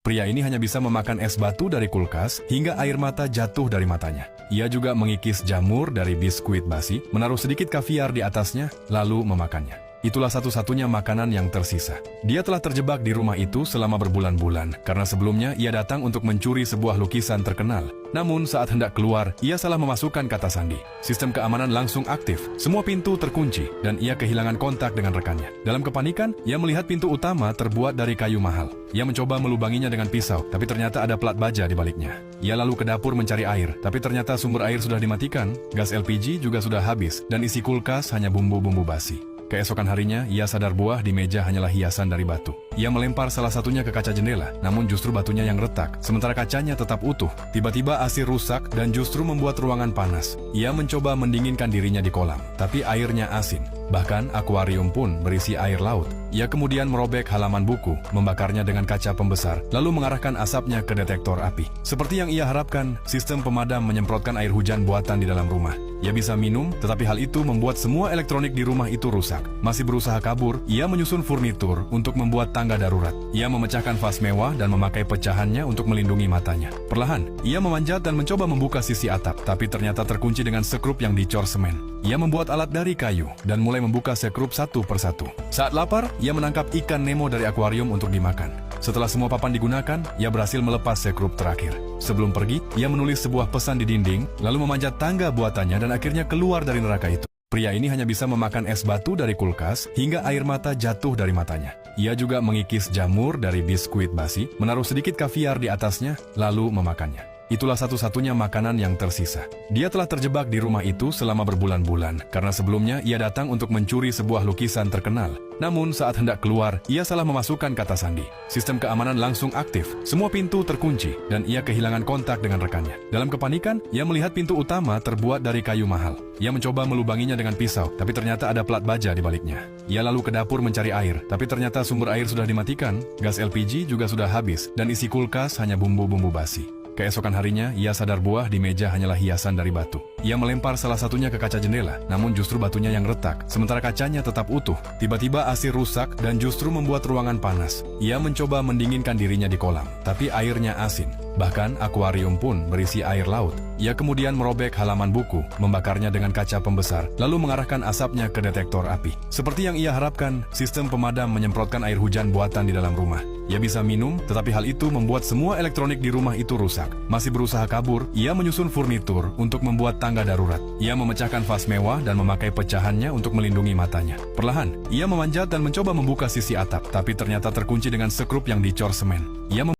Pria ini hanya bisa memakan es batu dari kulkas hingga air mata jatuh dari matanya. Ia juga mengikis jamur dari biskuit basi, menaruh sedikit kaviar di atasnya, lalu memakannya. Itulah satu-satunya makanan yang tersisa. Dia telah terjebak di rumah itu selama berbulan-bulan, karena sebelumnya ia datang untuk mencuri sebuah lukisan terkenal. Namun saat hendak keluar, ia salah memasukkan kata sandi. Sistem keamanan langsung aktif, semua pintu terkunci, dan ia kehilangan kontak dengan rekannya. Dalam kepanikan, ia melihat pintu utama terbuat dari kayu mahal. Ia mencoba melubanginya dengan pisau, tapi ternyata ada plat baja di baliknya. Ia lalu ke dapur mencari air, tapi ternyata sumber air sudah dimatikan, gas LPG juga sudah habis, dan isi kulkas hanya bumbu-bumbu basi. Keesokan harinya, ia sadar buah di meja hanyalah hiasan dari batu. Ia melempar salah satunya ke kaca jendela, namun justru batunya yang retak, sementara kacanya tetap utuh. Tiba-tiba AC rusak dan justru membuat ruangan panas. Ia mencoba mendinginkan dirinya di kolam, tapi airnya asin. Bahkan akuarium pun berisi air laut. Ia kemudian merobek halaman buku, membakarnya dengan kaca pembesar, lalu mengarahkan asapnya ke detektor api. Seperti yang ia harapkan, sistem pemadam menyemprotkan air hujan buatan di dalam rumah. Ia bisa minum, tetapi hal itu membuat semua elektronik di rumah itu rusak. Masih berusaha kabur, ia menyusun furnitur untuk membuat tangga darurat. Ia memecahkan vas mewah dan memakai pecahannya untuk melindungi matanya. Perlahan, ia memanjat dan mencoba membuka sisi atap, tapi ternyata terkunci dengan sekrup yang dicor semen. Ia membuat alat dari kayu dan mulai membuka sekrup satu persatu. Saat lapar, ia menangkap ikan Nemo dari akuarium untuk dimakan. Setelah semua papan digunakan, ia berhasil melepas sekrup terakhir. Sebelum pergi, ia menulis sebuah pesan di dinding, lalu memanjat tangga buatannya dan akhirnya keluar dari neraka itu. Pria ini hanya bisa memakan es batu dari kulkas hingga air mata jatuh dari matanya. Ia juga mengikis jamur dari biskuit basi, menaruh sedikit kaviar di atasnya, lalu memakannya. Itulah satu-satunya makanan yang tersisa. Dia telah terjebak di rumah itu selama berbulan-bulan, karena sebelumnya ia datang untuk mencuri sebuah lukisan terkenal. Namun saat hendak keluar, ia salah memasukkan kata sandi. Sistem keamanan langsung aktif, semua pintu terkunci, dan ia kehilangan kontak dengan rekannya. Dalam kepanikan, ia melihat pintu utama terbuat dari kayu mahal. Ia mencoba melubanginya dengan pisau, tapi ternyata ada plat baja di baliknya. Ia lalu ke dapur mencari air, tapi ternyata sumber air sudah dimatikan, gas LPG juga sudah habis, dan isi kulkas hanya bumbu-bumbu basi. Keesokan harinya, ia sadar buah di meja hanyalah hiasan dari batu. Ia melempar salah satunya ke kaca jendela, namun justru batunya yang retak, sementara kacanya tetap utuh. Tiba-tiba AC rusak dan justru membuat ruangan panas. Ia mencoba mendinginkan dirinya di kolam, tapi airnya asin. Bahkan akuarium pun berisi air laut. Ia kemudian merobek halaman buku, membakarnya dengan kaca pembesar, lalu mengarahkan asapnya ke detektor api. Seperti yang ia harapkan, sistem pemadam menyemprotkan air hujan buatan di dalam rumah. Ia bisa minum, tetapi hal itu membuat semua elektronik di rumah itu rusak. Masih berusaha kabur, ia menyusun furnitur untuk membuat tangga darurat. Ia memecahkan vas mewah dan memakai pecahannya untuk melindungi matanya. Perlahan, ia memanjat dan mencoba membuka sisi atap, tapi ternyata terkunci dengan sekrup yang dicor semen. Ia